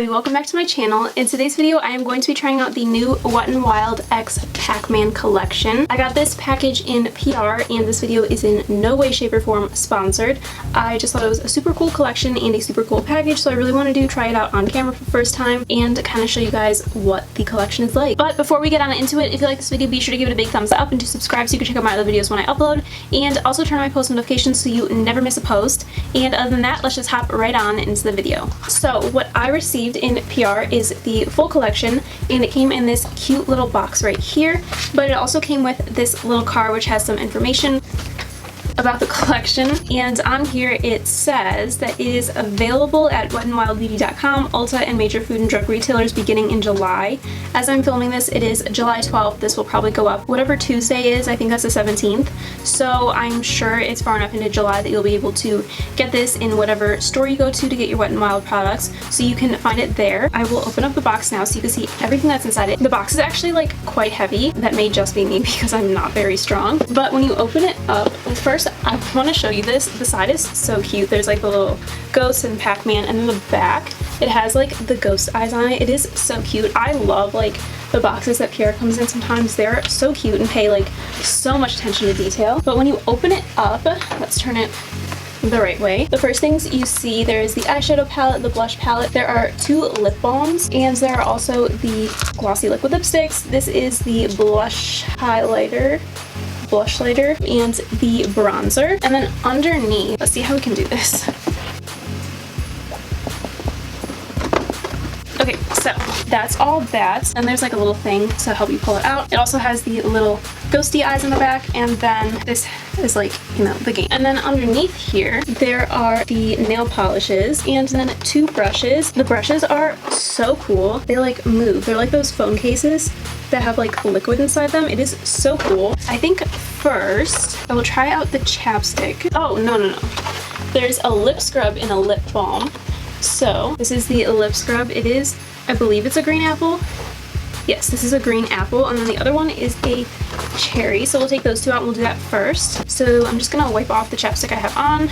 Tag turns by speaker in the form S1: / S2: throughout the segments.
S1: everybody, welcome back to my channel. In today's video I am going to be trying out the new Wet n Wild X Pac-Man collection. I got this package in PR and this video is in no way, shape, or form sponsored. I just thought it was a super cool collection and a super cool package, so I really wanted to try it out on camera for the first time and kind of show you guys what the collection is like. But before we get on into it, if you like this video, be sure to give it a big thumbs up and to subscribe so you can check out my other videos when I upload, and also turn on my post notifications so you never miss a post. And other than that, let's just hop right on into the video. So what I received in PR is the full collection, and it came in this cute little box right here, but it also came with this little card which has some information about the collection, and on here it says that it is available at wetnwildbeauty.com, Ulta, and major food and drug retailers beginning in July. As I'm filming this, it is July 12th. This will probably go up whatever Tuesday is. I think that's the 17th. So I'm sure it's far enough into July that you'll be able to get this in whatever store you go to get your Wet n Wild products, so you can find it there. I will open up the box now so you can see everything that's inside it. The box is actually like quite heavy. That may just be me because I'm not very strong. But when you open it up, first I want to show you this. The side is so cute. There's like the little ghost and Pac-Man, and then the back, it has like the ghost eyes on it. It is so cute. I love like the boxes that PR comes in sometimes. They're so cute and pay like so much attention to detail. But when you open it up, let's turn it the right way. The first things you see, there is the eyeshadow palette, the blush palette, there are 2 lip balms, and there are also the glossy liquid lipsticks. This is the blush highlighter, and the bronzer. And then underneath, let's see how we can do this. Okay, so that's all that, and there's like a little thing to help you pull it out. It also has the little ghosty eyes in the back, and then this is like, you know, the game. And then underneath here, there are the nail polishes, and then 2 brushes. The brushes are so cool. They like move. They're like those phone cases that have like liquid inside them. It is so cool. I think first I will try out the chapstick. Oh, no. There's a lip scrub and a lip balm. So this is the lip scrub. It is, I believe it's a green apple. Yes, this is a green apple, and then the other one is a cherry. So we'll take those 2 out and we'll do that first. So I'm just gonna wipe off the chapstick I have on,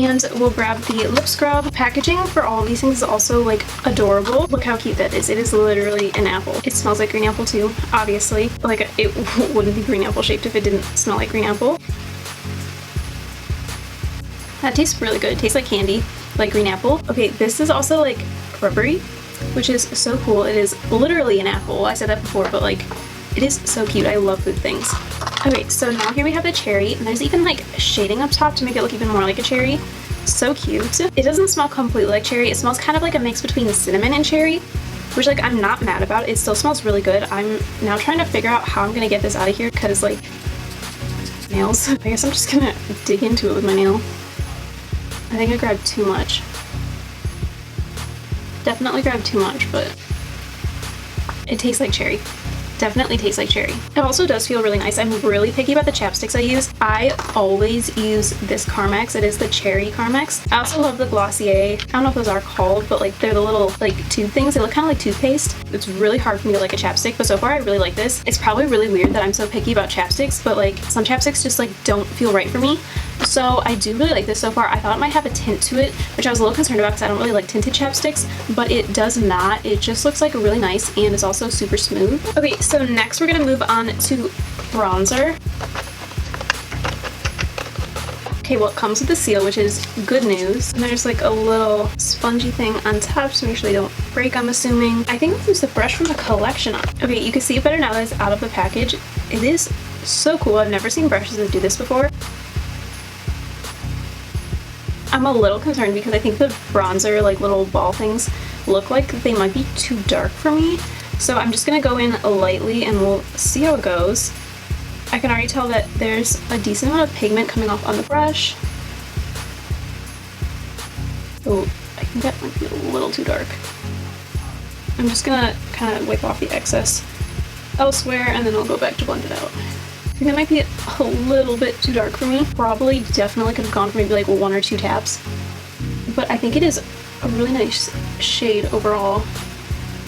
S1: and we'll grab the lip scrub. Packaging for all of these things is also like adorable. Look how cute that is. It is literally an apple. It smells like green apple too, obviously. Like, it wouldn't be green apple shaped if it didn't smell like green apple. That tastes really good. It tastes like candy, like green apple. Okay, this is also like rubbery, which is so cool. It is literally an apple. I said that before, but like, it is so cute. I love food things. Okay, so now here we have the cherry, and there's even like shading up top to make it look even more like a cherry. So cute. It doesn't smell completely like cherry. It smells kind of like a mix between cinnamon and cherry, which like I'm not mad about. It still smells really good. I'm now trying to figure out how I'm gonna get this out of here, because like, nails. I guess I'm just gonna dig into it with my nail. I think I grabbed too much. Definitely grabbed too much, but it tastes like cherry. Definitely tastes like cherry. It also does feel really nice. I'm really picky about the chapsticks I use. I always use this Carmex. It is the cherry Carmex. I also love the Glossier. I don't know what those are called, but like they're the little like tube things. They look kind of like toothpaste. It's really hard for me to like a chapstick, but so far I really like this. It's probably really weird that I'm so picky about chapsticks, but like some chapsticks just like don't feel right for me. So I do really like this so far. I thought it might have a tint to it, which I was a little concerned about because I don't really like tinted chapsticks, but it does not. It just looks like really nice, and it's also super smooth. Okay, so next we're gonna move on to bronzer. Okay, well, it comes with the seal, which is good news. And there's like a little spongy thing on top to make sure they don't break, I'm assuming. I think I'll use the brush from the collection. Okay, you can see it better now that it's out of the package. It is so cool. I've never seen brushes that do this before. I'm a little concerned because I think the bronzer, like little ball things, look like they might be too dark for me. So I'm just gonna go in lightly and we'll see how it goes. I can already tell that there's a decent amount of pigment coming off on the brush. Oh, I think that might be a little too dark. I'm just gonna kind of wipe off the excess elsewhere, and then I'll go back to blend it out. I think that might be a little bit too dark for me. Probably definitely could have gone for maybe like 1 or 2 taps. But I think it is a really nice shade overall.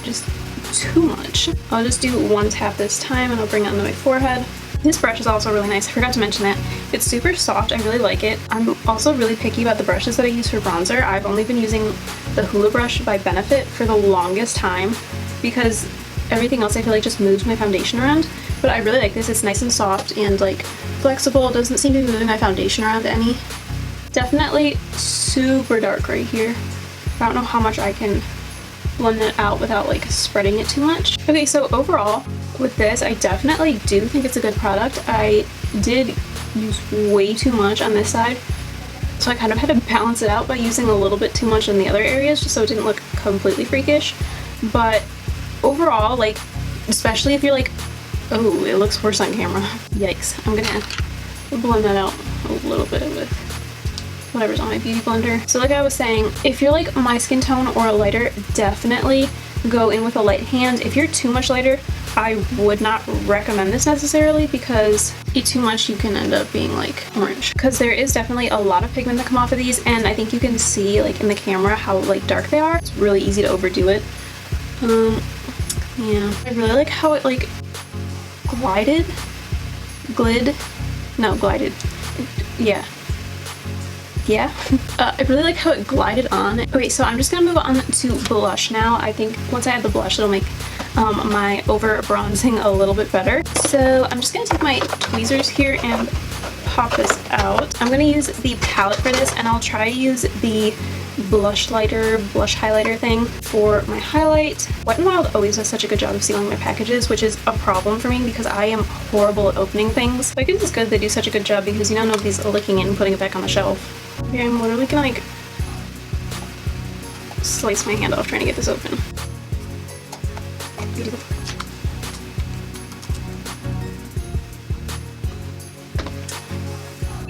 S1: Just too much. I'll just do 1 tap this time, and I'll bring it onto my forehead. This brush is also really nice. I forgot to mention that. It's super soft. I really like it. I'm also really picky about the brushes that I use for bronzer. I've only been using the Hula brush by Benefit for the longest time because everything else I feel like just moves my foundation around. But I really like this. It's nice and soft and like flexible. It doesn't seem to be moving my foundation around any. Definitely super dark right here. I don't know how much I can blend it out without like spreading it too much. Okay, so overall with this, I definitely do think it's a good product. I did use way too much on this side, so I kind of had to balance it out by using a little bit too much in the other areas just so it didn't look completely freakish. But overall, like, especially if you're like, oh, it looks worse on camera. Yikes. I'm gonna blend that out a little bit with whatever's on my beauty blender. So like I was saying, if you're like my skin tone or lighter, definitely go in with a light hand. If you're too much lighter, I would not recommend this necessarily because if you eat too much, you can end up being like orange. Because there is definitely a lot of pigment that come off of these, and I think you can see like in the camera how like dark they are. It's really easy to overdo it. Yeah. I really like how it like glided. I really like how it glided on. Okay, so I'm just gonna move on to blush now. I think once I add the blush, it'll make my over bronzing a little bit better. So I'm just gonna take my tweezers here and pop this out. I'm gonna use the palette for this, and I'll try to use the blush highlighter thing for my highlight. Wet n Wild always does such a good job of sealing my packages, which is a problem for me because I am horrible at opening things. I think it's good they do such a good job because, you know, nobody's licking it and putting it back on the shelf. Okay, I'm literally gonna like slice my hand off trying to get this open.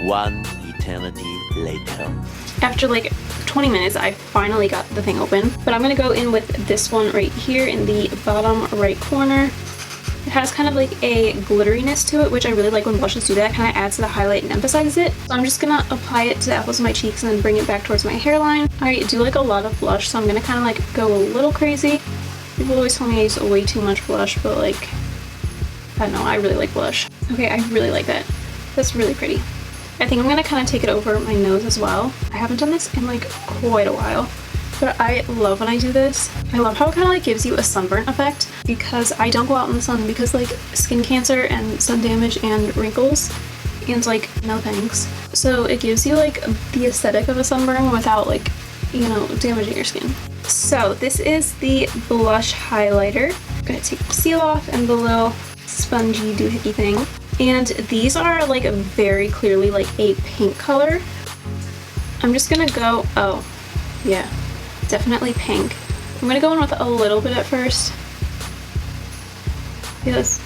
S2: One eternity later.
S1: After like 20 minutes, I finally got the thing open. But I'm gonna go in with this one right here in the bottom right corner. It has kind of like a glitteriness to it, which I really like when blushes do that. It kind of adds to the highlight and emphasizes it. So I'm just gonna apply it to the apples of my cheeks and then bring it back towards my hairline. I do like a lot of blush, so I'm gonna kind of like go a little crazy. People always tell me I use way too much blush, but like, I don't know, I really like blush. Okay, I really like that. That's really pretty. I think I'm gonna kind of take it over my nose as well. I haven't done this in like quite a while, but I love when I do this. I love how it kind of like gives you a sunburn effect because I don't go out in the sun because like skin cancer and sun damage and wrinkles, and like no thanks. So it gives you like the aesthetic of a sunburn without like, you know, damaging your skin. So this is the blush highlighter. I'm gonna take the seal off and the little spongy doohickey thing. And these are like very clearly like a pink color. I'm just gonna go, oh yeah, definitely pink. I'm gonna go in with a little bit at first. Yeah, that's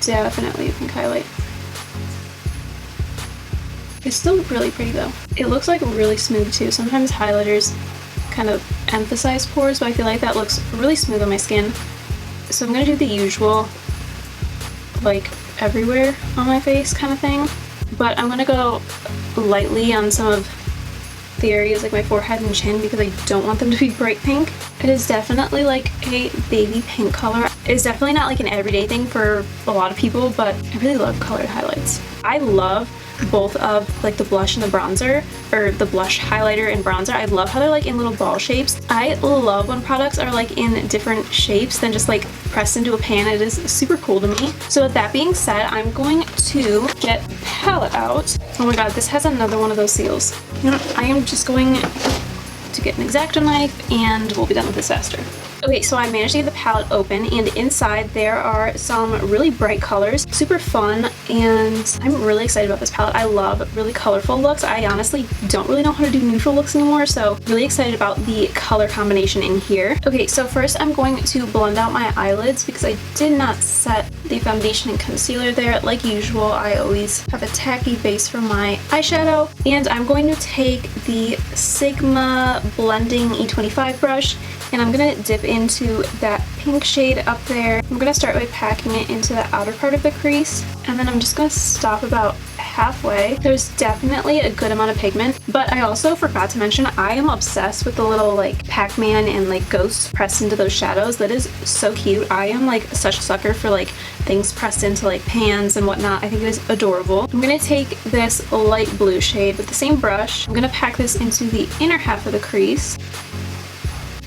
S1: definitely a pink highlight. It's still really pretty though. It looks like really smooth too. Sometimes highlighters kind of emphasize pores, but I feel like that looks really smooth on my skin. So I'm gonna do the usual like everywhere on my face kind of thing, but I'm gonna go lightly on some of the areas like my forehead and chin because I don't want them to be bright pink. It is definitely like a baby pink color. It's definitely not like an everyday thing for a lot of people, but I really love colored highlights. I love both of like the blush and the bronzer, or the blush highlighter and bronzer. I love how they're like in little ball shapes. I love when products are like in different shapes than just like pressed into a pan. It is super cool to me. So with that being said, I'm going to get the palette out. Oh my god, this has another one of those seals. You know what? I am just going to get an X-Acto knife and we'll be done with this faster. Okay, so I managed to get the palette open, and inside there are some really bright colors, super fun, and I'm really excited about this palette. I love really colorful looks. I honestly don't really know how to do neutral looks anymore, so really excited about the color combination in here. Okay, so first I'm going to blend out my eyelids because I did not set the foundation and concealer there. Like usual, I always have a tacky base for my eyeshadow, and I'm going to take the Sigma Blending E25 brush, and I'm gonna dip into that pink shade up there. I'm gonna start by packing it into the outer part of the crease, and then I'm just gonna stop about halfway. There's definitely a good amount of pigment, but I also forgot to mention I am obsessed with the little like Pac-Man and like ghosts pressed into those shadows. That is so cute. I am like such a sucker for like things pressed into like pans and whatnot. I think it is adorable. I'm gonna take this light blue shade with the same brush. I'm gonna pack this into the inner half of the crease.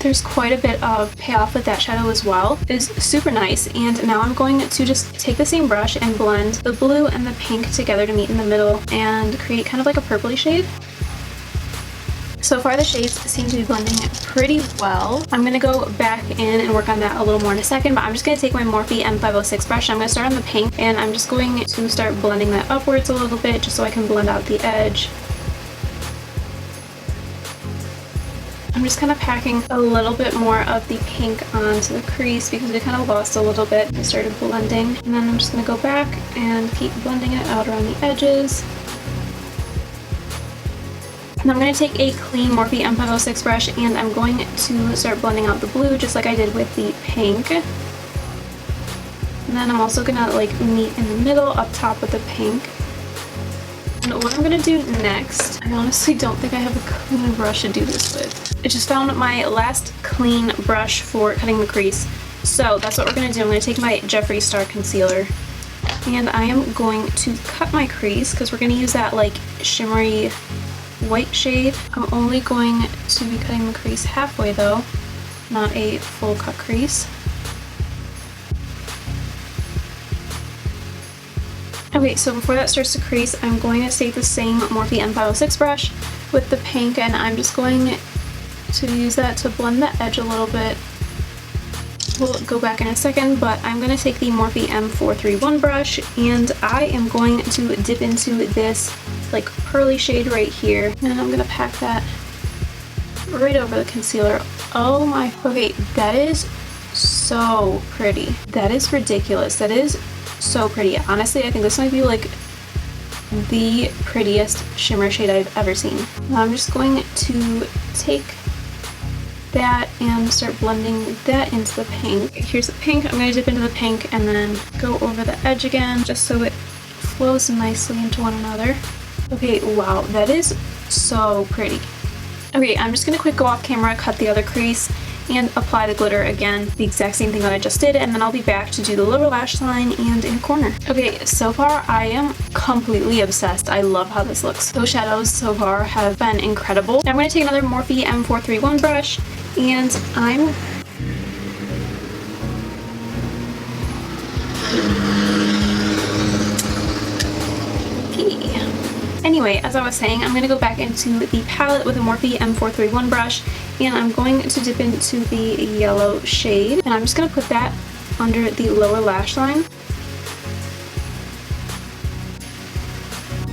S1: There's quite a bit of payoff with that shadow as well. It's super nice. And now I'm going to just take the same brush and blend the blue and the pink together to meet in the middle and create kind of like a purpley shade. So far the shades seem to be blending pretty well. I'm going to go back in and work on that a little more in a second, but I'm just going to take my Morphe M506 brush. I'm going to start on the pink and I'm just going to start blending that upwards a little bit just so I can blend out the edge. I'm just kind of packing a little bit more of the pink onto the crease because we kind of lost a little bit. I started blending, and then I'm just going to go back and keep blending it out around the edges. And I'm going to take a clean Morphe M506 brush and I'm going to start blending out the blue just like I did with the pink. And then I'm also going to like meet in the middle up top with the pink. And what I'm going to do next, I honestly don't think I have a clean brush to do this with. I just found my last clean brush for cutting the crease. So that's what we're going to do. I'm going to take my Jeffree Star concealer and I am going to cut my crease because we're going to use that like shimmery white shade. I'm only going to be cutting the crease halfway though, not a full cut crease. Okay, so before that starts to crease, I'm going to take the same Morphe M506 brush with the pink and I'm just going to use that to blend the edge a little bit. We'll go back in a second, but I'm going to take the Morphe M431 brush and I am going to dip into this like pearly shade right here and I'm going to pack that right over the concealer. Oh my, okay, that is so pretty. That is ridiculous. That is so pretty. Honestly, I think this might be like the prettiest shimmer shade I've ever seen. I'm just going to take that and start blending that into the pink. Here's the pink. I'm going to dip into the pink and then go over the edge again just so it flows nicely into one another. Okay, wow, that is so pretty. Okay, I'm just going to quick go off camera, cut the other crease, and apply the glitter again, the exact same thing that I just did, and then I'll be back to do the lower lash line and inner corner. Okay, so far I am completely obsessed. I love how this looks. Those shadows so far have been incredible. Now I'm going to take another Morphe M431 brush, and I'm Anyway, as I was saying, I'm going to go back into the palette with a Morphe M431 brush and I'm going to dip into the yellow shade and I'm just going to put that under the lower lash line.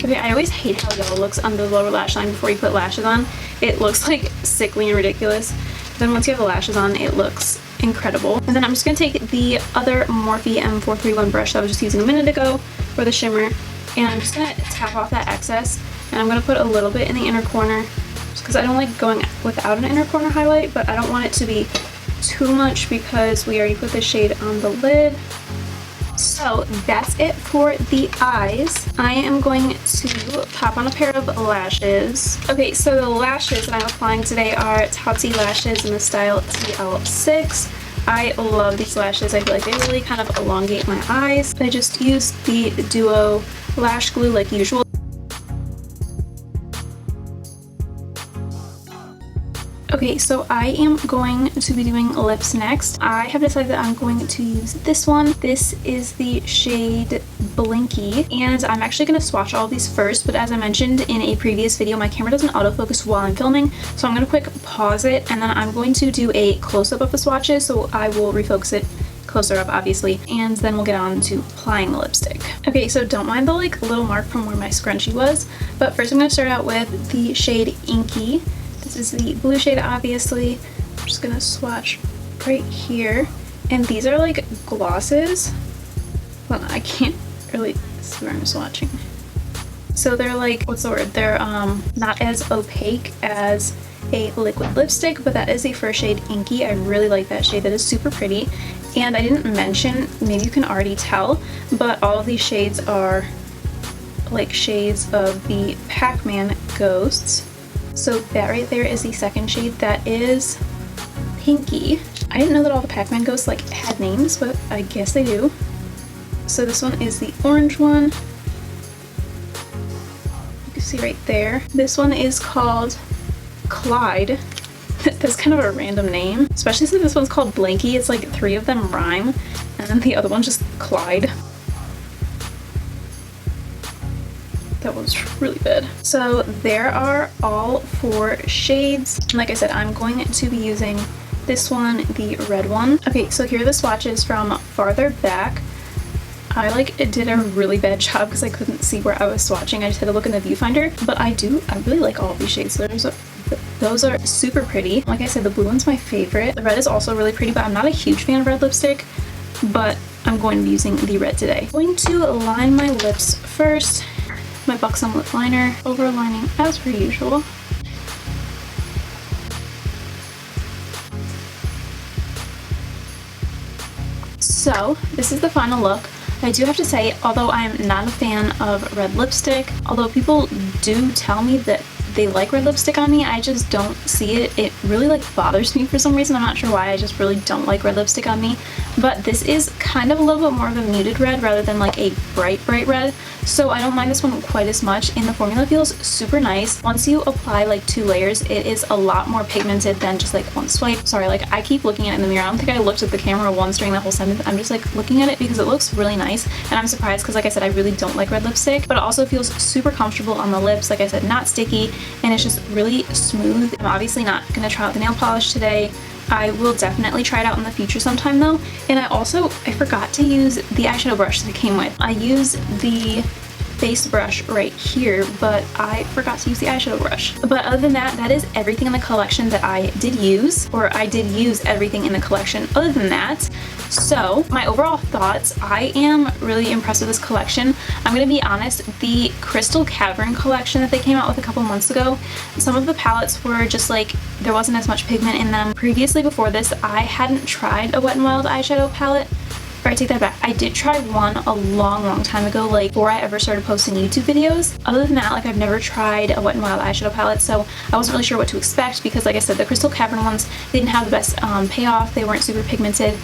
S1: Okay, I always hate how yellow looks under the lower lash line before you put lashes on. It looks like sickly and ridiculous. Then once you have the lashes on, it looks incredible. And then I'm just going to take the other Morphe M431 brush that I was just using a minute ago for the shimmer. And I'm just going to tap off that excess and I'm going to put a little bit in the inner corner just because I don't like going without an inner corner highlight, but I don't want it to be too much because we already put the shade on the lid. So that's it for the eyes. I am going to pop on a pair of lashes. Okay, so the lashes that I'm applying today are Totsie lashes in the style TL6. I love these lashes. I feel like they really kind of elongate my eyes. I just used the Duo lash glue like usual. Okay, so I am going to be doing lips next. I have decided that I'm going to use this one. This is the shade Blinky, and I'm actually going to swatch all of these first, but as I mentioned in a previous video, my camera doesn't autofocus while I'm filming, so I'm going to quick pause it, and then I'm going to do a close-up of the swatches, so I will refocus it closer up obviously, and then we'll get on to applying the lipstick. Okay, so don't mind the like little mark from where my scrunchie was, but first I'm going to start out with the shade Inky. This is the blue shade obviously. I'm just going to swatch right here, and these are like glosses. Well, I can't really see where I'm swatching. So they're like, what's the word? They're not as opaque as a liquid lipstick, but that is the first shade Inky. I really like that shade. That is super pretty. And I didn't mention, maybe you can already tell, but all of these shades are like shades of the Pac-Man ghosts. So that right there is the second shade. That is Pinky. I didn't know that all the Pac-Man ghosts like had names, but I guess they do. So this one is the orange one. You can see right there. This one is called Clyde. That's kind of a random name, especially since this one's called Blanky. It's like 3 of them rhyme, and then the other one's just Clyde. That was really bad. So there are all 4 shades. Like I said, I'm going to be using this one, the red one. Okay, so here are the swatches from farther back. I did a really bad job because I couldn't see where I was swatching. I just had to look in the viewfinder, but I really like all of these shades. Those are super pretty. Like I said, the blue one's my favorite. The red is also really pretty, but I'm not a huge fan of red lipstick, but I'm going to be using the red today. I'm going to line my lips first. My Buxom lip liner, overlining as per usual. So this is the final look. I do have to say, although I'm not a fan of red lipstick, although people do tell me that they like red lipstick on me, I just don't see it. It really bothers me for some reason. I'm not sure why. I just really don't like red lipstick on me. But this is kind of a little bit more of a muted red rather than like a bright red. So I don't mind this one quite as much, and the formula feels super nice. Once you apply like 2 layers, it is a lot more pigmented than just like one swipe. Sorry, I keep looking at it in the mirror. I don't think I looked at the camera once during the whole sentence. I'm just looking at it because it looks really nice, and I'm surprised because like I said, I really don't like red lipstick, but it also feels super comfortable on the lips. Like I said, not sticky, and it's just really smooth. I'm obviously not going to try out the nail polish today. I will definitely try it out in the future sometime though. And I forgot to use the eyeshadow brush that it came with. I use the base brush right here, but I forgot to use the eyeshadow brush. But other than that, that is everything in the collection that I did use, or I did use everything in the collection other than that. So my overall thoughts, I am really impressed with this collection. I'm gonna be honest, the Crystal Cavern collection that they came out with a couple months ago, some of the palettes were just there wasn't as much pigment in them. Previously, before this, I hadn't tried a Wet n Wild eyeshadow palette. Or I take that back. I did try one a long time ago, before I ever started posting YouTube videos. Other than that, I've never tried a Wet n Wild eyeshadow palette, so I wasn't really sure what to expect because, like I said, the Crystal Cavern ones, they didn't have the best payoff. They weren't super pigmented,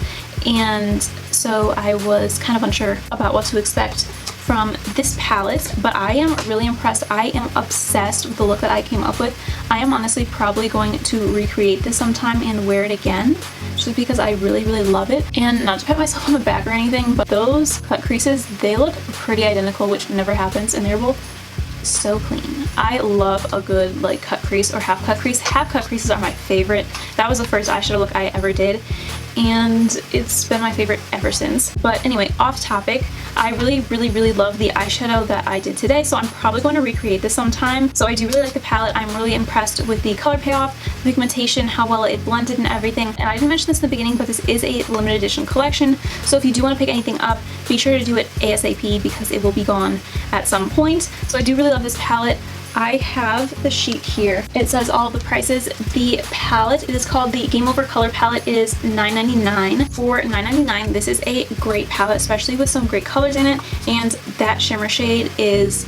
S1: and so I was kind of unsure about what to expect from this palette, but I am really impressed. I am obsessed with the look that I came up with. I am honestly probably going to recreate this sometime and wear it again, just because I really love it. And not to pat myself on the back or anything, but those cut creases, they look pretty identical, which never happens, and they're both so clean. I love a good cut crease or half cut crease. Half cut creases are my favorite. That was the first eyeshadow look I ever did, and it's been my favorite ever since. But anyway, off topic, I really love the eyeshadow that I did today, so I'm probably going to recreate this sometime. So I do really like the palette. I'm really impressed with the color payoff, the pigmentation, how well it blended and everything. And I didn't mention this in the beginning, but this is a limited edition collection, so if you do want to pick anything up, be sure to do it ASAP because it will be gone at some point. So I do really love this palette. I have the sheet here. It says all of the prices. The palette, it is called the Game Over Color Palette. It is $9.99. For $9.99, this is a great palette, especially with some great colors in it, and that shimmer shade is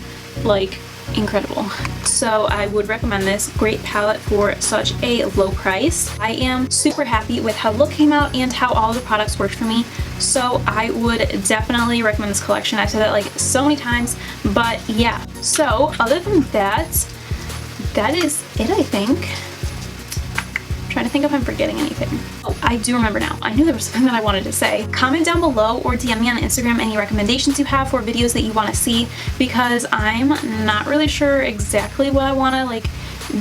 S1: incredible. So I would recommend this great palette for such a low price. I am super happy with how the look came out and how all the products worked for me. So I would definitely recommend this collection. I've said that so many times, but yeah. So other than that, that is it, I think. I'm trying to think if I'm forgetting anything. Oh, I do remember now. I knew there was something that I wanted to say. Comment down below or DM me on Instagram any recommendations you have for videos that you want to see, because I'm not really sure exactly what I want to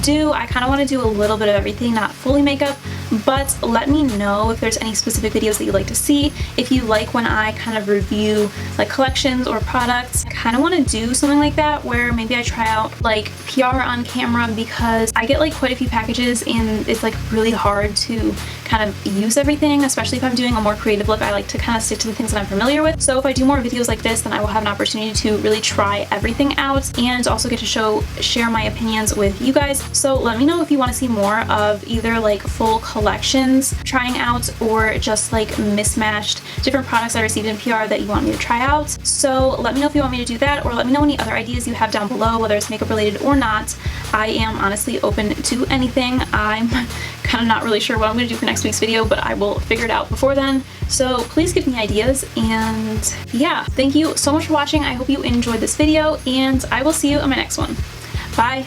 S1: do. I kind of want to do a little bit of everything, not fully makeup, but let me know if there's any specific videos that you'd like to see. If you like when I kind of review collections or products, I kind of want to do something like that where maybe I try out PR on camera, because I get quite a few packages and it's really hard to kind of use everything, especially if I'm doing a more creative look. I like to kind of stick to the things that I'm familiar with. So if I do more videos like this, then I will have an opportunity to really try everything out and also get to share my opinions with you guys. So let me know if you want to see more of either full collections trying out, or just mismatched different products I received in PR that you want me to try out. So let me know if you want me to do that, or let me know any other ideas you have down below, whether it's makeup related or not. I am honestly open to anything. I'm kind of not really sure what I'm going to do for next week's video, but I will figure it out before then. So please give me ideas, and yeah, thank you so much for watching. I hope you enjoyed this video, and I will see you in my next one. Bye!